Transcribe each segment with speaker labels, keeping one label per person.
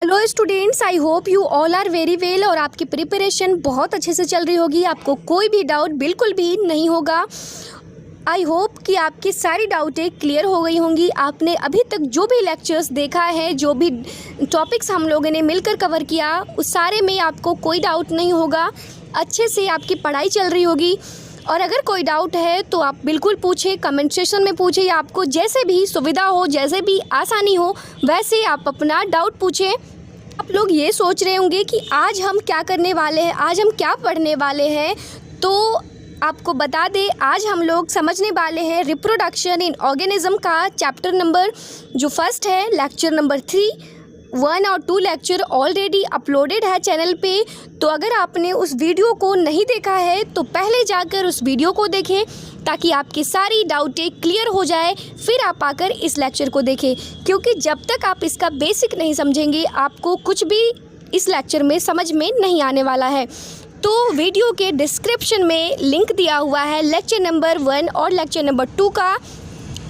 Speaker 1: Hello students, I hope you all are very well और आपकी preparation बहुत अच्छे से चल रही होगी। आपको कोई भी डाउट बिल्कुल भी नहीं होगा। आई होप कि आपकी सारी डाउटें क्लियर हो गई होंगी। आपने अभी तक जो भी लेक्चर्स देखा है, जो भी टॉपिक्स हम लोगों ने मिलकर कवर किया, उस सारे में आपको कोई डाउट नहीं होगा। अच्छे से आपकी पढ़ाई चल रही होगी। और अगर कोई डाउट है तो आप बिल्कुल पूछें, कमेंट सेक्शन में पूछें, या आपको जैसे भी सुविधा हो, जैसे भी आसानी हो, वैसे आप अपना डाउट पूछें। आप लोग ये सोच रहे होंगे कि आज हम क्या करने वाले हैं, आज हम क्या पढ़ने वाले हैं। तो आपको बता दें, आज हम लोग समझने वाले हैं रिप्रोडक्शन इन ऑर्गेनिज्म का चैप्टर नंबर जो फर्स्ट है, लेक्चर नंबर 3। 1 और 2 लेक्चर ऑलरेडी अपलोडेड है चैनल पे। तो अगर आपने उस वीडियो को नहीं देखा है तो पहले जाकर उस वीडियो को देखें, ताकि आपकी सारी डाउटें क्लियर हो जाए, फिर आप आकर इस लेक्चर को देखें। क्योंकि जब तक आप इसका बेसिक नहीं समझेंगे, आपको कुछ भी इस लेक्चर में समझ में नहीं आने वाला है। तो वीडियो के डिस्क्रिप्शन में लिंक दिया हुआ है लेक्चर नंबर 1 और लेक्चर नंबर 2 का,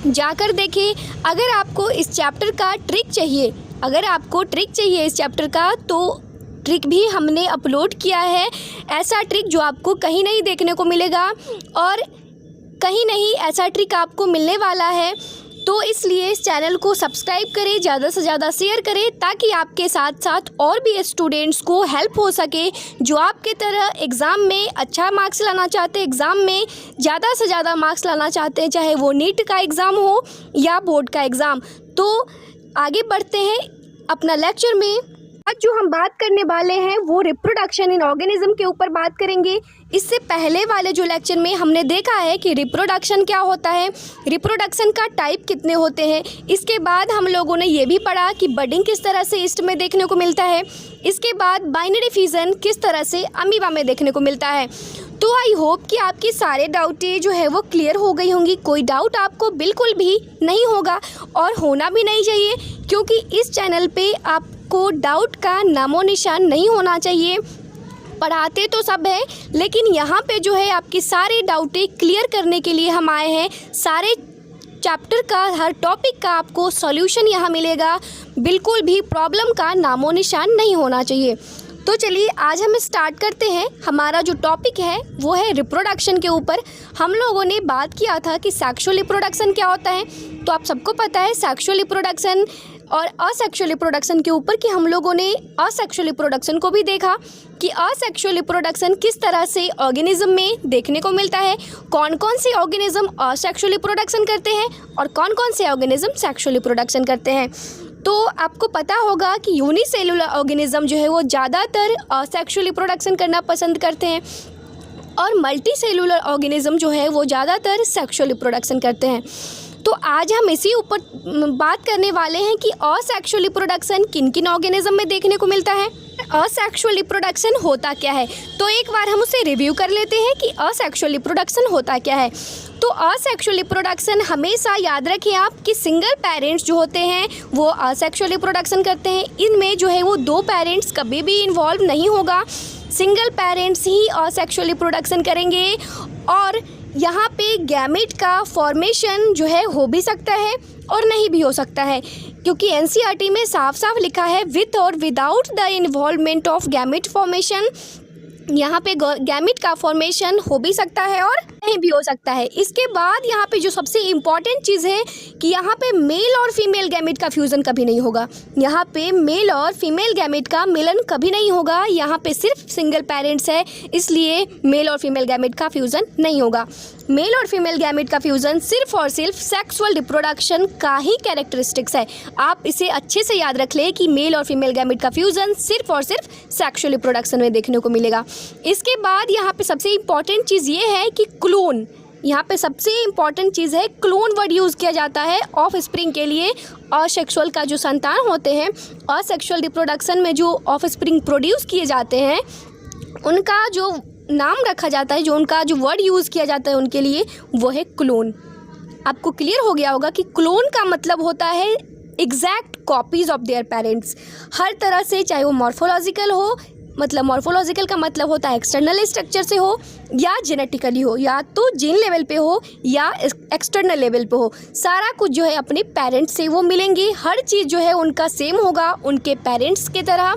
Speaker 1: जाकर देखें। अगर आपको इस चैप्टर का ट्रिक चाहिए, अगर आपको ट्रिक चाहिए इस चैप्टर का, तो ट्रिक भी हमने अपलोड किया है। ऐसा ट्रिक जो आपको कहीं नहीं देखने को मिलेगा और कहीं नहीं ऐसा ट्रिक आपको मिलने वाला है। तो इसलिए इस चैनल को सब्सक्राइब करें, ज़्यादा से ज़्यादा शेयर करें, ताकि आपके साथ साथ और भी स्टूडेंट्स को हेल्प हो सके, जो आपके तरह एग्ज़ाम में अच्छा मार्क्स लाना चाहते हैं, एग्ज़ाम में ज़्यादा से ज़्यादा मार्क्स लाना चाहते हैं, चाहे वो नीट का एग्ज़ाम हो या बोर्ड का एग्ज़ाम। तो आगे बढ़ते हैं अपना लेक्चर में। आज जो हम बात करने वाले हैं वो रिप्रोडक्शन इन ऑर्गेनिज्म के ऊपर बात करेंगे। इससे पहले वाले जो लेक्चर में हमने देखा है कि रिप्रोडक्शन क्या होता है, रिप्रोडक्शन का टाइप कितने होते हैं। इसके बाद हम लोगों ने ये भी पढ़ा कि बडिंग किस तरह से ईस्ट में देखने को मिलता है। इसके बाद बाइनरी फ्यूजन किस तरह से अमीबा में देखने को मिलता है। तो आई होप कि आपकी सारे डाउटें जो है वो क्लियर हो गई होंगी। कोई डाउट आपको बिल्कुल भी नहीं होगा और होना भी नहीं चाहिए, क्योंकि इस चैनल पे आपको डाउट का नामो निशान नहीं होना चाहिए। पढ़ाते तो सब है, लेकिन यहाँ पे जो है आपकी सारी डाउटें क्लियर करने के लिए हम आए हैं। सारे चैप्टर का, हर टॉपिक का आपको सॉल्यूशन यहाँ मिलेगा। बिल्कुल भी प्रॉब्लम का नामो निशान नहीं होना चाहिए। तो चलिए आज हम स्टार्ट करते हैं। हमारा जो टॉपिक है वो है रिप्रोडक्शन के ऊपर। हम लोगों ने बात किया था कि सेक्सुअल रिप्रोडक्शन क्या होता है। तो आप सबको पता है सेक्सुअल रिप्रोडक्शन और असेक्सुअल रिप्रोडक्शन के ऊपर, कि हम लोगों ने असेक्सुअल रिप्रोडक्शन को भी देखा कि असेक्सुअल रिप्रोडक्शन किस तरह से ऑर्गेनिज्म में देखने को मिलता है, कौन कौन से ऑर्गेनिज्म असेक्सुअल रिप्रोडक्शन करते हैं और कौन कौन से ऑर्गेनिज्म सेक्सुअल रिप्रोडक्शन करते हैं। तो आपको पता होगा कि यूनिसेलुलर ऑर्गेनिज्म जो है वो ज़्यादातर असेक्सुअल रिप्रोडक्शन करना पसंद करते हैं, और मल्टी सेलुलर ऑर्गेनिज्म जो है वो ज़्यादातर सेक्सुअल रिप्रोडक्शन करते हैं। तो आज हम इसी ऊपर बात करने वाले हैं कि असेक्सुअल रिप्रोडक्शन किन किन ऑर्गेनिज्म में देखने को मिलता है, असेक्सुअल रिप्रोडक्शन होता क्या है। तो एक बार हम उसे रिव्यू कर लेते हैं कि असेक्सुअल रिप्रोडक्शन होता क्या है। तो असेक्सुअल रिप्रोडक्शन हमेशा याद रखें आप कि सिंगल पेरेंट्स जो होते हैं वो असेक्सुअल रिप्रोडक्शन करते हैं। इनमें जो है वो 2 पेरेंट्स कभी भी इन्वॉल्व नहीं होगा, सिंगल पेरेंट्स ही असेक्सुअल रिप्रोडक्शन करेंगे। और यहाँ पे गैमेट का फॉर्मेशन जो है हो भी सकता है और नहीं भी हो सकता है, क्योंकि एनसीईआरटी में साफ साफ लिखा है विथ और without the involvement of gamete formation. यहाँ पे गैमेट का फॉर्मेशन हो भी सकता है और नहीं भी हो सकता है। इसके बाद यहाँ पे जो सबसे इम्पॉर्टेंट चीज़ है कि यहाँ पे मेल और फीमेल गैमेट का फ्यूज़न कभी नहीं होगा। यहाँ पे मेल और फीमेल गैमेट का मिलन कभी नहीं होगा। यहाँ पे सिर्फ सिंगल पेरेंट्स है, इसलिए मेल और फीमेल गैमेट का फ्यूज़न नहीं होगा। मेल और फीमेल गैमेट का फ्यूज़न सिर्फ और सिर्फ सेक्सुअल रिप्रोडक्शन का ही कैरेक्टरिस्टिक्स है। आप इसे अच्छे से याद रख लें कि मेल और फीमेल गैमेट का फ्यूज़न सिर्फ और सिर्फ सेक्सुअल रिप्रोडक्शन में देखने को मिलेगा। इसके बाद यहाँ पे सबसे इम्पॉर्टेंट चीज़ ये है कि क्लोन, यहाँ पे सबसे इम्पॉर्टेंट चीज़ है क्लोन वर्ड यूज़ किया जाता है ऑफ स्प्रिंग के लिए। असेक्सुअल का जो संतान होते हैं, असेक्सुअल रिप्रोडक्शन में जो ऑफ स्प्रिंग प्रोड्यूस किए जाते हैं, उनका जो नाम रखा जाता है, जो उनका जो वर्ड यूज़ किया जाता है उनके लिए, वो है क्लोन। आपको क्लियर हो गया होगा कि क्लोन का मतलब होता है exact copies of their parents. हर तरह से, चाहे वो मॉर्फोलॉजिकल हो मतलब मॉर्फोलॉजिकल का मतलब होता है एक्सटर्नल स्ट्रक्चर से हो या जेनेटिकली हो, या तो जीन लेवल पे हो या एक्सटर्नल लेवल पे हो, सारा कुछ जो है अपने पेरेंट्स से वो मिलेंगे। हर चीज़ जो है उनका सेम होगा, उनके पेरेंट्स की तरह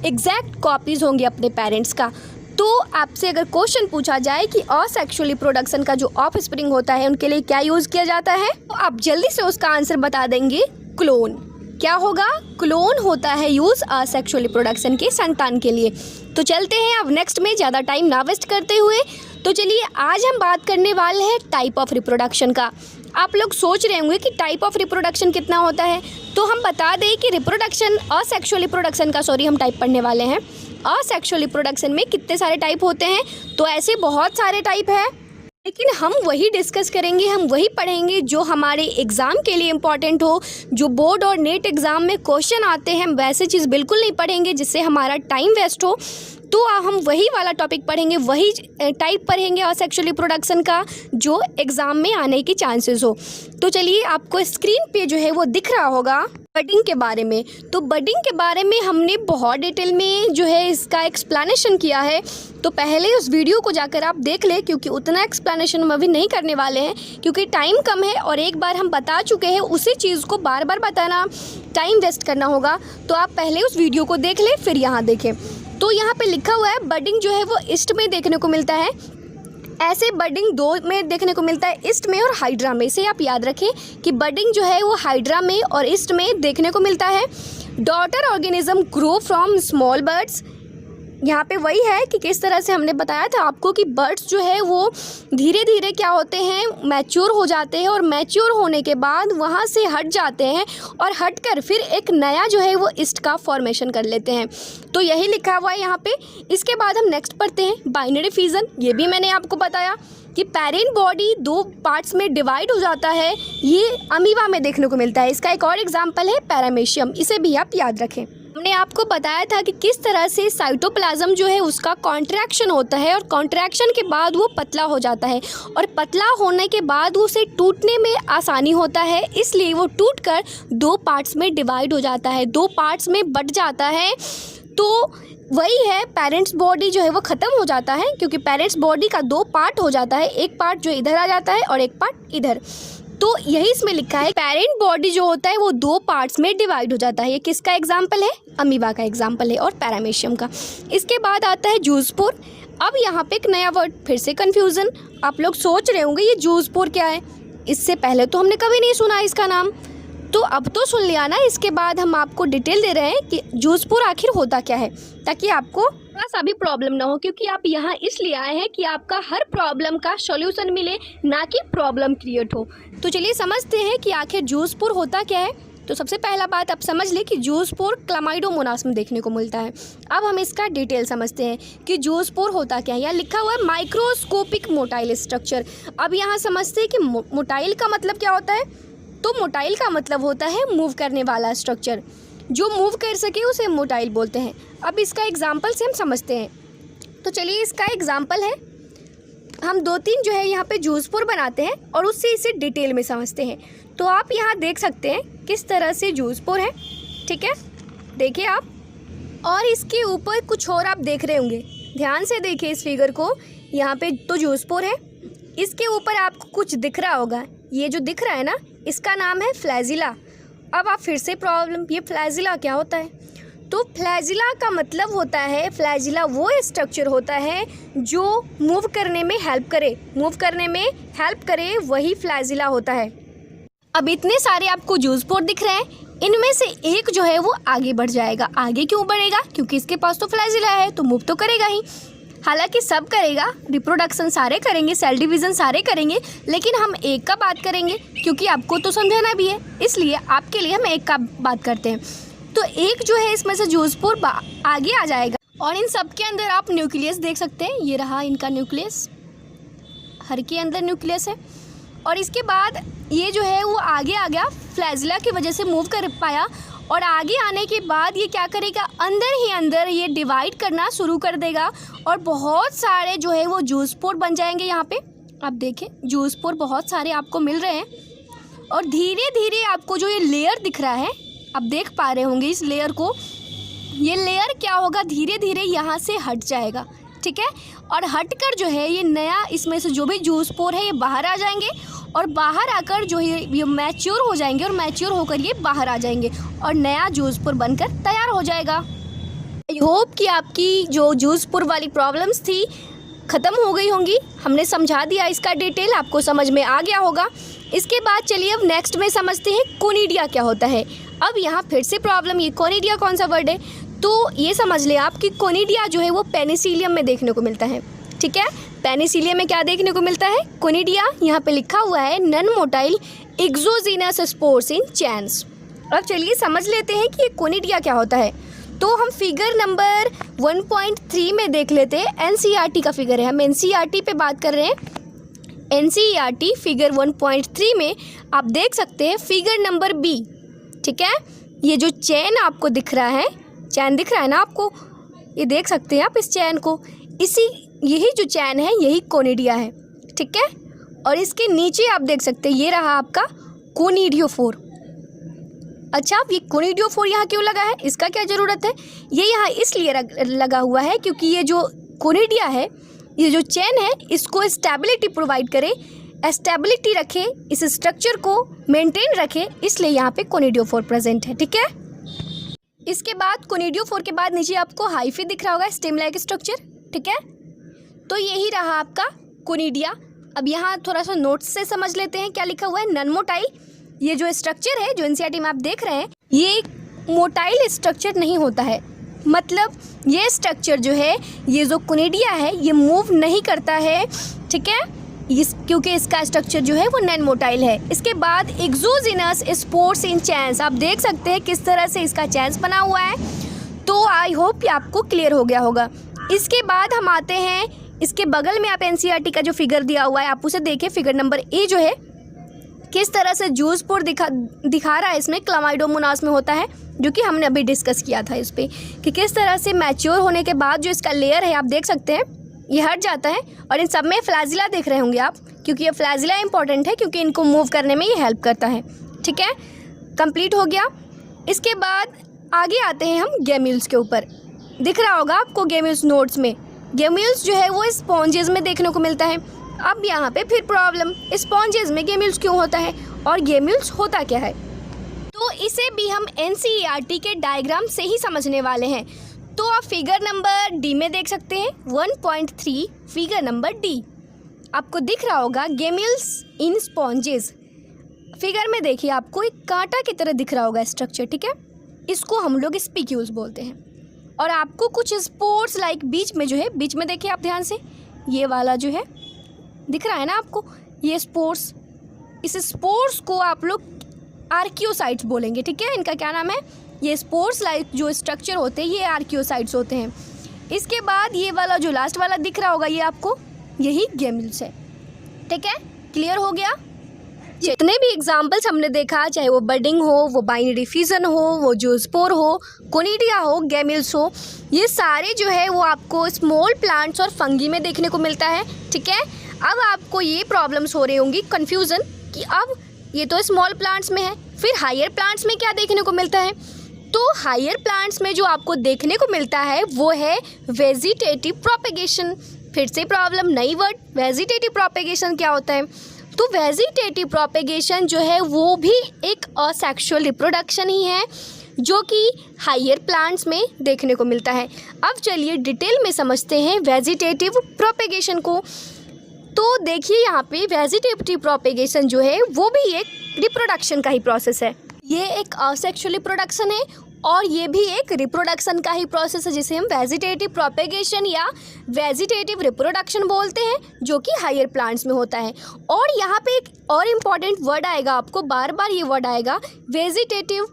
Speaker 1: एग्जैक्ट कॉपीज़ होंगे अपने पेरेंट्स का। तो आपसे अगर क्वेश्चन पूछा जाए कि असेक्सुअल रिप्रोडक्शन का जो ऑफ स्प्रिंग होता है उनके लिए क्या यूज़ किया जाता है, तो आप जल्दी से उसका आंसर बता देंगे क्लोन। क्या होगा? क्लोन होता है यूज़ असेक्सुअल रिप्रोडक्शन के संतान के लिए। तो चलते हैं अब नेक्स्ट में, ज़्यादा टाइम ना वेस्ट करते हुए। तो चलिए आज हम बात करने वाले हैं टाइप ऑफ रिप्रोडक्शन का। आप लोग सोच रहे होंगे कि टाइप ऑफ रिप्रोडक्शन कितना होता है, तो हम बता दें कि रिप्रोडक्शन असेक्सुअल रिप्रोडक्शन का हम टाइप पढ़ने वाले हैं। असेक्सुअल रिप्रोडक्शन में कितने सारे टाइप होते हैं, तो ऐसे बहुत सारे टाइप हैं, लेकिन हम वही डिस्कस करेंगे, हम वही पढ़ेंगे जो हमारे एग्ज़ाम के लिए इम्पॉर्टेंट हो, जो बोर्ड और नेट एग्ज़ाम में क्वेश्चन आते हैं। वैसे चीज़ बिल्कुल नहीं पढ़ेंगे जिससे हमारा टाइम वेस्ट हो। तो हम वही वाला टॉपिक पढ़ेंगे, वही टाइप पढ़ेंगे असेक्सुअल रिप्रोडक्शन का जो एग्ज़ाम में आने की चांसेस हो। तो चलिए, आपको स्क्रीन पे जो है वो दिख रहा होगा बडिंग के बारे में। तो बडिंग के बारे में हमने बहुत डिटेल में जो है इसका एक्सप्लेनेशन किया है, तो पहले उस वीडियो को जाकर आप देख लें, क्योंकि उतना एक्सप्लेनेशन हम अभी नहीं करने वाले हैं क्योंकि टाइम कम है और एक बार हम बता चुके हैं, उसी चीज़ को बार बार बताना टाइम वेस्ट करना होगा। तो आप पहले उस वीडियो को देख लें फिर यहाँ देखें। तो यहाँ पे लिखा हुआ है बडिंग जो है वो ईस्ट में देखने को मिलता है। ऐसे बडिंग दो में देखने को मिलता है, ईस्ट में और हाइड्रा में। इसे आप याद रखें कि बडिंग जो है वो हाइड्रा में और ईस्ट में देखने को मिलता है। Daughter organism grow from small birds. यहाँ पे वही है कि किस तरह से हमने बताया था आपको कि बर्ड्स जो है वो धीरे धीरे क्या होते हैं, मैच्योर हो जाते हैं, और मैच्योर होने के बाद वहाँ से हट जाते हैं और हटकर फिर एक नया जो है वो ईस्ट का फॉर्मेशन कर लेते हैं। तो यही लिखा हुआ है यहाँ पे। इसके बाद हम नेक्स्ट पढ़ते हैं बाइनरी फिजन। ये भी मैंने आपको बताया कि पेरेंट बॉडी दो पार्ट्स में डिवाइड हो जाता है, ये अमीबा में देखने को मिलता है। इसका एक और एग्जाम्पल है पैरामेशियम, इसे भी आप याद रखें। हमने आपको बताया था कि किस तरह से साइटोप्लाज्म जो है उसका कॉन्ट्रैक्शन होता है और कॉन्ट्रैक्शन के बाद वो पतला हो जाता है, और पतला होने के बाद उसे टूटने में आसानी होता है, इसलिए वो टूटकर दो पार्ट्स में डिवाइड हो जाता है, दो पार्ट्स में बट जाता है। तो वही है, पेरेंट्स बॉडी जो है वो ख़त्म हो जाता है क्योंकि पेरेंट्स बॉडी का दो पार्ट हो जाता है, एक पार्ट जो इधर आ जाता है और एक पार्ट इधर। तो यही इसमें लिखा है पेरेंट बॉडी जो होता है वो दो पार्ट्स में डिवाइड हो जाता है। ये किसका एग्जाम्पल है? अमीबा का एग्जाम्पल है और पैरामेशियम का। इसके बाद आता है जूसपोर। अब यहाँ पे एक नया वर्ड, फिर से कन्फ्यूज़न। आप लोग सोच रहे होंगे ये जूसपोर क्या है, इससे पहले तो हमने कभी नहीं सुना इसका नाम, तो अब तो सुन लिया ना। इसके बाद हम आपको डिटेल दे रहे हैं कि जूसपोर आखिर होता क्या है, ताकि आपको थोड़ा सा भी प्रॉब्लम ना हो, क्योंकि आप यहाँ इसलिए आए हैं कि आपका हर प्रॉब्लम का सॉल्यूशन मिले, ना कि प्रॉब्लम क्रिएट हो। तो चलिए समझते हैं कि आखिर जूसपोर होता क्या है। तो सबसे पहला बात आप समझ लें कि जूसपोर क्लामाइडोमोनास में देखने को मिलता है। अब हम इसका डिटेल समझते हैं कि जूसपोर होता क्या है। यहाँ लिखा हुआ है माइक्रोस्कोपिक मोटाइल स्ट्रक्चर। अब यहाँ समझते हैं कि मोटाइल का मतलब क्या होता है। तो मोटाइल का मतलब होता है मूव करने वाला स्ट्रक्चर, जो मूव कर सके उसे मोटाइल बोलते हैं। अब इसका एग्जाम्पल से हम समझते हैं। तो चलिए इसका एग्जाम्पल है, हम दो तीन जो है यहाँ पे जूसपोर बनाते हैं और उससे इसे डिटेल में समझते हैं। तो आप यहाँ देख सकते हैं किस तरह से जूसपोर है, ठीक है, देखिए आप। और इसके ऊपर कुछ और आप देख रहे होंगे, ध्यान से देखिए इस फिगर को। यहाँ पे तो जूसपोर है, इसके ऊपर आपको कुछ दिख रहा होगा, ये जो दिख रहा है ना, इसका नाम है फ्लैजिला। अब आप फिर से प्रॉब्लम, ये फ्लैजिला क्या होता है? तो फ्लैजिला का मतलब होता है, फ्लैजिला वो स्ट्रक्चर होता है जो मूव करने में हेल्प करे, मूव करने में हेल्प करे, वही फ्लैजिला होता है। अब इतने सारे आपको जूसपोर दिख रहे हैं, इनमें से एक जो है वो आगे बढ़ जाएगा। आगे क्यों बढ़ेगा? क्योंकि इसके पास तो फ्लैजिला है, तो मूव तो करेगा ही। हालांकि सब करेगा, रिप्रोडक्शन सारे करेंगे, सेल डिवीज़न सारे करेंगे, लेकिन हम एक का बात करेंगे क्योंकि आपको तो समझाना भी है, इसलिए आपके लिए हम एक का बात करते हैं। तो एक जो है इसमें से जूसपोर आगे आ जाएगा, और इन सब के अंदर आप न्यूक्लियस देख सकते हैं। ये रहा इनका न्यूक्लियस, हर के अंदर न्यूक्लियस है। और इसके बाद ये जो है वो आगे आ गया, फ्लैजिला की वजह से मूव कर पाया, और आगे आने के बाद ये क्या करेगा, अंदर ही अंदर ये डिवाइड करना शुरू कर देगा, और बहुत सारे जो है वो जूसपोर बन जाएंगे। यहाँ पे आप देखें जूसपोर बहुत सारे आपको मिल रहे हैं, और धीरे धीरे आपको जो ये लेयर दिख रहा है, आप देख पा रहे होंगे इस लेयर को, ये लेयर क्या होगा, धीरे धीरे यहाँ से हट जाएगा, ठीक है। और हटकर जो है ये नया, इसमें से जो भी जूस पोर है ये बाहर आ जाएंगे और बाहर आकर जो है ये मैच्योर हो जाएंगे और मैच्योर होकर ये बाहर आ जाएंगे और नया जूस पोर बनकर तैयार हो जाएगा। आई होप कि आपकी जो जूस पोर वाली प्रॉब्लम्स थी ख़त्म हो गई होंगी। हमने समझा दिया इसका डिटेल, आपको समझ में आ गया होगा। इसके बाद चलिए अब नेक्स्ट में समझते हैं कोनिडिया क्या होता है। अब यहाँ फिर से प्रॉब्लम, ये कोनिडिया कौन सा वर्ड है, तो ये समझ लें आप कि कोनिडिया जो है वो पेनिसिलियम में देखने को मिलता है, ठीक है। पेनिसिलियम में क्या देखने को मिलता है, कोनिडिया। यहाँ पे लिखा हुआ है नॉन मोटाइल एक्सोजीनस स्पोर्स इन चैन्स। अब चलिए समझ लेते हैं कि ये कोनिडिया क्या होता है। तो हम फिगर नंबर 1.3 में देख लेते हैं। एनसीईआरटी का फिगर है, हम एनसीईआरटी पे बात कर रहे हैं। एनसीईआरटी फिगर 1.3 में आप देख सकते हैं फिगर नंबर बी, ठीक है। ये जो चैन आपको दिख रहा है, चैन दिख रहा है ना आपको, ये देख सकते हैं आप इस चैन को, यही जो चैन है यही कोनिडिया है, ठीक है। और इसके नीचे आप देख सकते हैं ये रहा आपका कोनिडियोफोर। अच्छा, अब ये कोनिडियोफोर यहाँ क्यों लगा है, इसका क्या ज़रूरत है, ये यहाँ इसलिए लगा हुआ है क्योंकि ये जो कोनिडिया है, ये जो चैन है, इसको स्टेबिलिटी प्रोवाइड करे, स्टेबिलिटी रखे, इस स्ट्रक्चर को मेंटेन रखे, इसलिए यहाँ पे कोनिडियोफोर प्रेजेंट है, ठीक है। इसके बाद कोनिडियोफोर के बाद नीचे आपको हाइफी दिख रहा होगा, स्टेम लाइक स्ट्रक्चर, ठीक है। तो यही रहा आपका कोनिडिया। अब यहाँ थोड़ा सा नोट्स से समझ लेते हैं क्या लिखा हुआ है। नॉन मोटाइल, ये जो स्ट्रक्चर है जो एनसीईआरटी में आप देख रहे हैं, ये मोटाइल स्ट्रक्चर नहीं होता है। मतलब ये स्ट्रक्चर जो है, ये जो कोनिडिया है, ये मूव नहीं करता है, ठीक है, क्योंकि इसका स्ट्रक्चर जो है वो नॉन मोटाइल है। इसके बाद एक्सोजीनस स्पोर्स इन चैन्स, आप देख सकते हैं किस तरह से इसका चैन्स बना हुआ है। तो आई होप कि आपको क्लियर हो गया होगा। इसके बाद हम आते हैं, इसके बगल में आप एनसीईआरटी का जो फिगर दिया हुआ है आप उसे देखें। फिगर नंबर ए जो है किस तरह से जूस पोर दिखा रहा है, इसमें क्लामाइडोमोनास में होता है, जो कि हमने अभी डिस्कस किया था इस पर, कि किस तरह से मैच्योर होने के बाद जो इसका लेयर है आप देख सकते हैं ये हट जाता है। और इन सब में फ्लैजिला देख रहे होंगे आप, क्योंकि ये फ्लैजिला इंपॉर्टेंट है क्योंकि इनको मूव करने में ये हेल्प करता है, ठीक है। कंप्लीट हो गया। इसके बाद आगे आते हैं हम गेम्यूल्स के ऊपर। दिख रहा होगा आपको गेम्यूल्स नोट्स में, गेम्यूल्स जो है वो स्पॉन्जेस में देखने को मिलता है। अब यहाँ पे फिर प्रॉब्लम, स्पॉन्जेस में गेम्यूल्स क्यों होता है और गेम्यूल्स होता क्या है, तो इसे भी हम एनसीईआरटी के डायग्राम से ही समझने वाले हैं। तो आप फिगर नंबर डी में देख सकते हैं 1.3 फिगर नंबर डी, आपको दिख रहा होगा गेम्यूल्स इन स्पॉन्जेस। फिगर में देखिए आपको एक कांटा की तरह दिख रहा होगा स्ट्रक्चर, ठीक है। इसको हम लोग स्पिक्यूल्स बोलते हैं। और आपको कुछ स्पोर्स लाइक बीच में जो है, बीच में देखिए आप ध्यान से, ये वाला जो है दिख रहा है ना आपको, ये स्पोर्स, इस स्पोर्स को आप लोग आर्कियोसाइट्स बोलेंगे, ठीक है। इनका क्या नाम है, ये स्पोर्स लाइक जो स्ट्रक्चर होते हैं ये आर्कियोसाइट्स होते हैं। इसके बाद ये वाला जो लास्ट वाला दिख रहा होगा ये आपको, यही गेम्यूल्स है, ठीक है। क्लियर हो गया। जितने भी एग्जाम्पल्स हमने देखा, चाहे वो बडिंग हो, वो बाइनरी फ्यूजन हो, वो जो स्पोर हो, कोनिडिया हो, गेम्यूल्स हो, ये सारे जो है वो आपको स्मॉल प्लांट्स और फंगी में देखने को मिलता है, ठीक है। अब आपको ये प्रॉब्लम्स हो रही होंगी, कन्फ्यूज़न, कि अब ये तो स्मॉल प्लांट्स में है, फिर हायर प्लांट्स में क्या देखने को मिलता है। तो हायर प्लांट्स में जो आपको देखने को मिलता है वो है वेजिटेटिव प्रोपेगेशन। फिर से प्रॉब्लम, नई वर्ड, वेजिटेटिव प्रोपेगेशन क्या होता है। तो वेजिटेटिव प्रोपेगेशन जो है वो भी एक असेक्सुअल रिप्रोडक्शन ही है, जो कि हायर प्लांट्स में देखने को मिलता है। अब चलिए डिटेल में समझते हैं वेजिटेटिव प्रोपेगेशन को। तो देखिए यहाँ पे वेजिटेटिव प्रोपेगेशन जो है वो भी एक रिप्रोडक्शन का ही प्रोसेस है। ये एक असेक्सुअल रिप्रोडक्शन है और ये भी एक रिप्रोडक्शन का ही प्रोसेस है, जिसे हम वेजिटेटिव प्रोपेगेशन या वेजिटेटिव रिप्रोडक्शन बोलते हैं, जो कि हायर प्लांट्स में होता है। और यहाँ पे एक और इम्पॉर्टेंट वर्ड आएगा, आपको बार बार ये वर्ड आएगा, वेजिटेटिव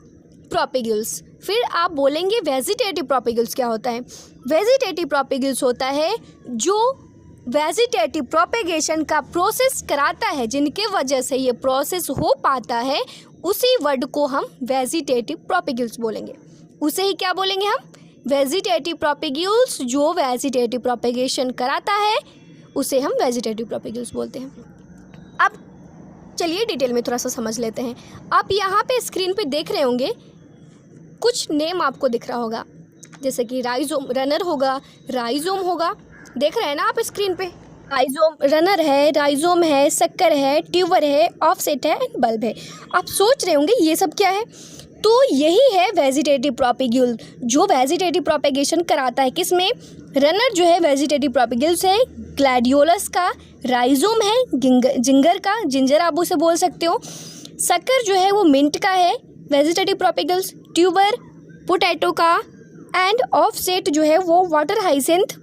Speaker 1: प्रोपेगुल्स। फिर आप बोलेंगे वेजिटेटिव प्रोपेगुल्स क्या होता है। वेजिटेटिव प्रोपेगुल्स होता है जो वेजिटेटिव प्रोपेगेशन का प्रोसेस कराता है, जिनके वजह से ये प्रोसेस हो पाता है, उसी वर्ड को हम वेजिटेटिव प्रोपेगुल्स बोलेंगे। उसे ही क्या बोलेंगे हम, वेजिटेटिव प्रोपेगुल्स। जो वेजिटेटिव प्रोपेगेशन कराता है उसे हम वेजिटेटिव प्रोपेगुल्स बोलते हैं। अब चलिए डिटेल में थोड़ा सा समझ लेते हैं। आप यहाँ पे स्क्रीन पे देख रहे होंगे कुछ नेम आपको दिख रहा होगा। जैसे कि राइजोम, रनर होगा, राइजोम होगा, देख रहे हैं ना आप स्क्रीन पे। राइजोम, रनर है, राइजोम है, शक्कर है, ट्यूबर है, ऑफसेट है, बल्ब है। आप सोच रहे होंगे ये सब क्या है, तो यही है वेजिटेटिव प्रोपेग्यूल, जो वेजिटेटिव प्रोपेगेशन कराता है। किसमें? रनर जो है वेजिटेटिव प्रोपेग्यूल्स है, ग्लैडियोलस का, राइजोम है जिंगर का, जिंजर आप उसे बोल सकते हो, शक्कर जो है वो मिंट का है, वेजिटेटिव प्रोपेगल्स, ट्यूबर पोटैटो का, एंड ऑफसेट जो है वो वाटर हाइसिंथ,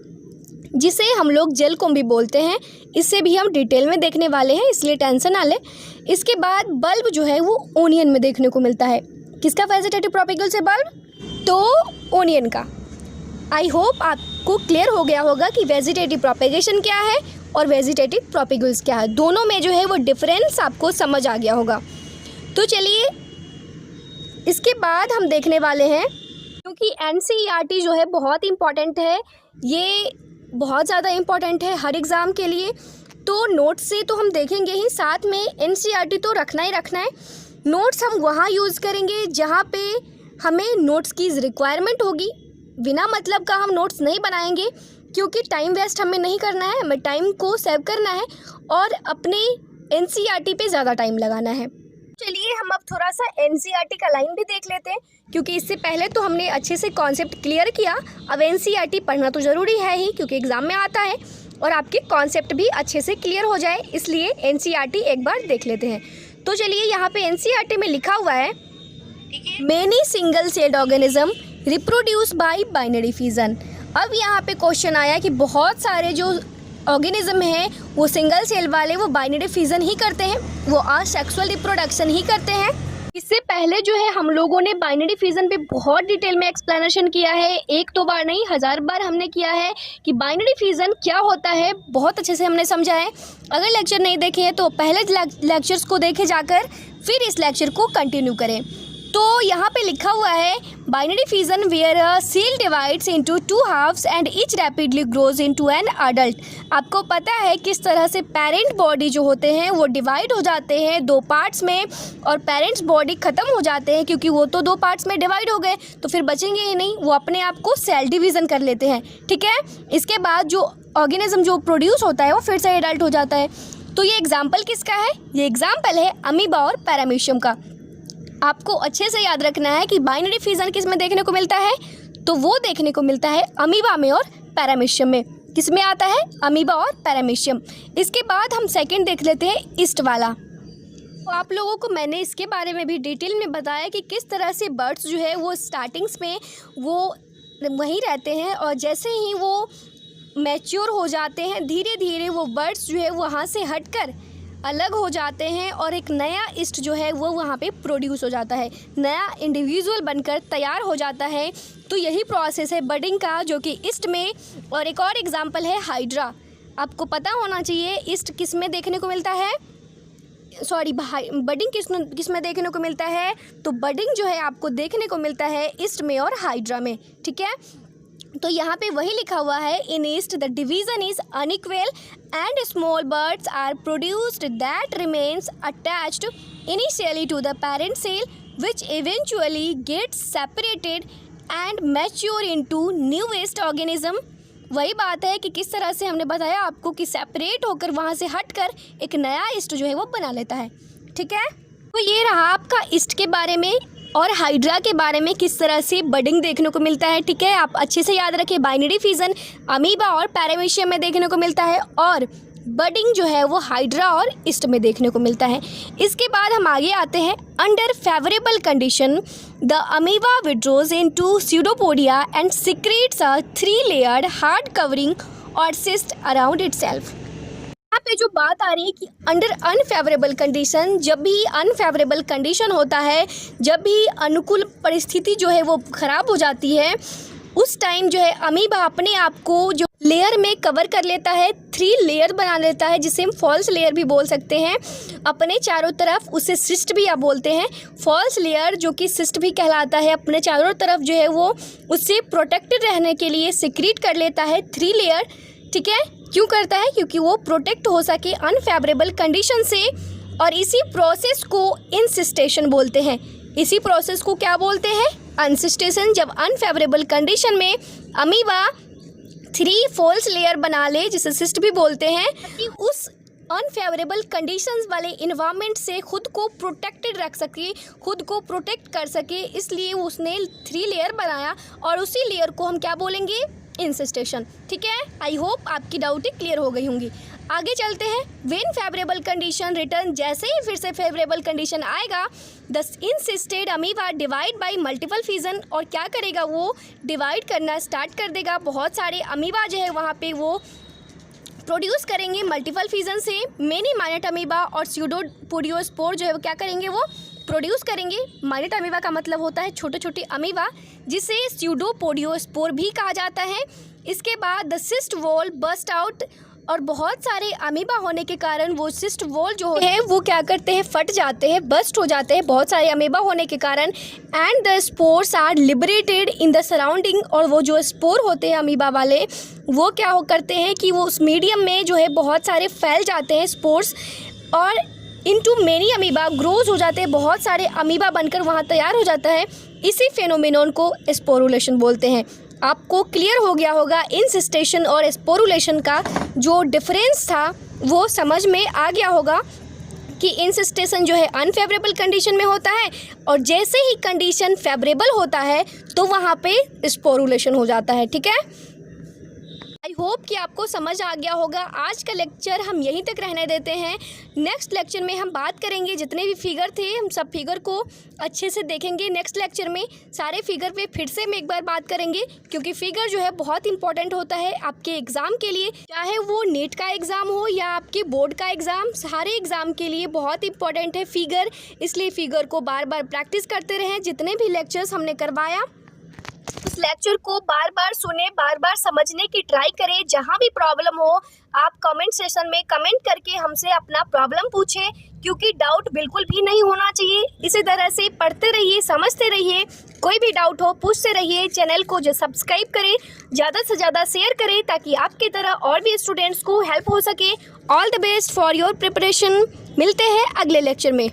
Speaker 1: जिसे हम लोग जलकुंभ भी बोलते हैं। इससे भी हम डिटेल में देखने वाले हैं, इसलिए टेंशन ना लें। इसके बाद बल्ब जो है वो ओनियन में देखने को मिलता है। किसका वेजिटेटिव प्रोपेगल्स है बल्ब? तो ओनियन का। आई होप आपको क्लियर हो गया होगा कि वेजिटेटिव प्रोपेगेशन क्या है और वेजिटेटिव प्रोपेगल्स क्या है, दोनों में जो है वो डिफरेंस आपको समझ आ गया होगा। तो चलिए इसके बाद हम देखने वाले हैं, क्योंकि NCERT जो है बहुत इम्पॉर्टेंट है, ये बहुत ज़्यादा इम्पॉर्टेंट है हर एग्ज़ाम के लिए। तो नोट्स से तो हम देखेंगे ही, साथ में NCERT तो रखना ही रखना है। नोट्स हम वहाँ यूज़ करेंगे जहाँ पे हमें नोट्स की रिक्वायरमेंट होगी। बिना मतलब का हम नोट्स नहीं बनाएंगे, क्योंकि टाइम वेस्ट हमें नहीं करना है, हमें टाइम को सेव करना है और अपने NCERT पे ज़्यादा टाइम लगाना है। चलिए हम अब थोड़ा सा NCERT का लाइन भी देख लेते हैं, क्योंकि इससे पहले तो हमने अच्छे से कॉन्सेप्ट क्लियर किया। अब NCERT पढ़ना तो ज़रूरी है ही, क्योंकि एग्ज़ाम में आता है, और आपके कॉन्सेप्ट भी अच्छे से क्लियर हो जाए, इसलिए NCERT एक बार देख लेते हैं। तो चलिए यहाँ पे NCERT में लिखा हुआ है, many single celled organism reproduce by binary fission. अब यहाँ पे क्वेश्चन आया कि बहुत सारे जो ऑर्गेनिज्म हैं वो सिंगल सेल वाले, वो बाइनरी फिजन ही करते हैं, वो असेक्सुअल रिप्रोडक्शन ही करते हैं। इससे पहले जो है हम लोगों ने बाइनरी फिजन पे बहुत डिटेल में एक्सप्लेनेशन किया है, एक दो बार नहीं 1000 बार हमने किया है कि बाइनरी फिजन क्या होता है, बहुत अच्छे से हमने समझा है। अगर लेक्चर नहीं देखे हैं तो पहले लेक्चर्स को देखे जाकर फिर इस लेक्चर को कंटिन्यू करें। तो यहाँ पे लिखा हुआ है, binary fission where a cell divides into 2 halves and each rapidly grows into an adult. आपको पता है किस तरह से पेरेंट बॉडी जो होते हैं वो डिवाइड हो जाते हैं 2 पार्ट्स में, और पेरेंट्स बॉडी ख़त्म हो जाते हैं, क्योंकि वो तो 2 पार्ट्स में डिवाइड हो गए, तो फिर बचेंगे ही नहीं, वो अपने आप को सेल डिवीज़न कर लेते हैं। ठीक है, इसके बाद जो ऑर्गेनिज्म जो प्रोड्यूस होता है वो फिर से एडल्ट हो जाता है। तो ये एग्जाम्पल किसका है? ये एग्जाम्पल है अमीबा और पैरामीशियम का। आपको अच्छे से याद रखना है कि बाइनरी फिजन किस में देखने को मिलता है, तो वो देखने को मिलता है अमीबा में और पैरामीशियम में। किस में आता है? अमीबा और पैरामीशियम। इसके बाद हम सेकंड देख लेते हैं, ईस्ट वाला। तो आप लोगों को मैंने इसके बारे में भी डिटेल में बताया कि किस तरह से बर्ड्स जो है वो स्टार्टिंग्स में वो वहीं रहते हैं, और जैसे ही वो मैच्योर हो जाते हैं धीरे धीरे वो बर्ड्स जो है वहाँ से हटकर अलग हो जाते हैं, और एक नया ईस्ट जो है वो वहाँ पे प्रोड्यूस हो जाता है, नया इंडिविजुअल बनकर तैयार हो जाता है। तो यही प्रोसेस है बडिंग का, जो कि ईस्ट में। और एक और एग्जांपल है हाइड्रा। आपको पता होना चाहिए ईस्ट किस में देखने को मिलता है, सॉरी बडिंग किस में देखने को मिलता है। तो बडिंग जो है आपको देखने को मिलता है ईस्ट में और हाइड्रा में। ठीक है, तो यहाँ पे वही लिखा हुआ है, in yeast the division is unequal and small buds are produced that remains attached initially to the parent cell which eventually gets separated and mature into new yeast organism. वही बात है कि किस तरह से हमने बताया आपको कि सेपरेट होकर वहाँ से हटकर एक नया ईस्ट जो है वो बना लेता है। ठीक है, तो ये रहा आपका ईस्ट के बारे में और हाइड्रा के बारे में किस तरह से बडिंग देखने को मिलता है। ठीक है, आप अच्छे से याद रखें, बाइनरी फिजन अमीबा और पैरामीशियम में देखने को मिलता है, और बडिंग जो है वो हाइड्रा और ईस्ट में देखने को मिलता है। इसके बाद हम आगे आते हैं, under favourable condition the amoeba withdraws into pseudopodia and secretes a 3 layered hard covering or cyst around itself. यहाँ पे जो बात आ रही है कि अंडर अनफेवरेबल कंडीशन, जब भी अनफेवरेबल कंडीशन होता है, जब भी अनुकूल परिस्थिति जो है वो ख़राब हो जाती है, उस टाइम जो है अमीबा अपने आप को जो लेयर में कवर कर लेता है, 3 लेयर बना लेता है, जिसे हम फॉल्स लेयर भी बोल सकते हैं। अपने चारों तरफ उसे सिस्ट भी आप बोलते हैं, फॉल्स लेयर जो कि सिस्ट भी कहलाता है। अपने चारों तरफ जो है वो उससे प्रोटेक्टेड रहने के लिए सिक्रीट कर लेता है 3 लेयर। ठीक है, क्यों करता है? क्योंकि वो प्रोटेक्ट हो सके अनफेवरेबल कंडीशन से, और इसी प्रोसेस को इंसिस्टेशन बोलते हैं। इसी प्रोसेस को क्या बोलते हैं? अनसिस्टेशन, जब अनफेवरेबल कंडीशन में अमीबा 3 फॉल्स लेयर बना ले, जिसे सिस्ट भी बोलते हैं, कि उस अनफेवरेबल कंडीशंस वाले इन्वायरमेंट से खुद को प्रोटेक्टेड रख सके, खुद को प्रोटेक्ट कर सके, इसलिए उसने 3 लेयर बनाया और उसी लेयर को हम क्या बोलेंगे, इंसिस्टेशन। ठीक है, आई होप आपकी डाउटें क्लियर हो गई होंगी। आगे चलते हैं। व्हेन फेवरेबल कंडीशन रिटर्न, जैसे ही फिर से फेवरेबल कंडीशन आएगा, the insisted amoeba divide by multiple fission, और क्या करेगा, वो डिवाइड करना स्टार्ट कर देगा। बहुत सारे अमीबा जो है वहाँ पे वो प्रोड्यूस करेंगे मल्टीपल फिजन से। मेनी माइनट अमीबा और स्यूडोपोडियोस्पोर जो है वो क्या करेंगे, वो प्रोड्यूस करेंगे। माइनट अमीबा का मतलब होता है छोटे छोटे अमीबा, जिसे स्यूडोपोडियोस्पोर भी कहा जाता है। इसके बाद the cyst wall burst out, और बहुत सारे अमीबा होने के कारण वो सिस्ट वॉल जो है वो क्या करते हैं, फट जाते हैं, बस्ट हो जाते हैं बहुत सारे अमीबा होने के कारण। And the spores are liberated in the surrounding, और वो जो स्पोर होते हैं अमीबा वाले, वो क्या करते हैं कि वो उस मीडियम में जो है बहुत सारे फैल जाते हैं स्पोर्स, और इनटू मेनी अमीबा ग्रोज हो जाते हैं, बहुत सारे अमीबा बनकर वहाँ तैयार हो जाता है। इसी फेनोमेनन को स्पोरुलेशन बोलते हैं। आपको क्लियर हो गया होगा इंसिस्टेशन और स्पोरुलेशन का जो डिफरेंस था, वो समझ में आ गया होगा कि इंसिस्टेशन जो है अनफेवरेबल कंडीशन में होता है, और जैसे ही कंडीशन फेवरेबल होता है तो वहाँ पे स्पोरुलेशन हो जाता है। ठीक है, आई होप कि आपको समझ आ गया होगा। आज का लेक्चर हम यहीं तक रहने देते हैं। नेक्स्ट लेक्चर में हम बात करेंगे, जितने भी फिगर थे हम सब फिगर को अच्छे से देखेंगे। नेक्स्ट लेक्चर में सारे फिगर पे फिर से हम एक बार बात करेंगे, क्योंकि फिगर जो है बहुत इंपॉर्टेंट होता है आपके एग्ज़ाम के लिए, चाहे वो नीट का एग्ज़ाम हो या आपके बोर्ड का एग्ज़ाम, सारे एग्ज़ाम के लिए बहुत इंपॉर्टेंट है फिगर। इसलिए फिगर को बार बार प्रैक्टिस करते रहें। जितने भी लेक्चर्स हमने करवाया उस लेक्चर को बार बार सुने, बार बार समझने की ट्राई करें। जहाँ भी प्रॉब्लम हो आप कमेंट सेशन में कमेंट करके हमसे अपना प्रॉब्लम पूछें, क्योंकि डाउट बिल्कुल भी नहीं होना चाहिए। इसी तरह से पढ़ते रहिए, समझते रहिए, कोई भी डाउट हो पूछते रहिए। चैनल को जो सब्सक्राइब करें, ज़्यादा से ज़्यादा शेयर करें, ताकि आपकी तरह और भी स्टूडेंट्स को हेल्प हो सके। All the best for your preparation. मिलते हैं अगले लेक्चर में।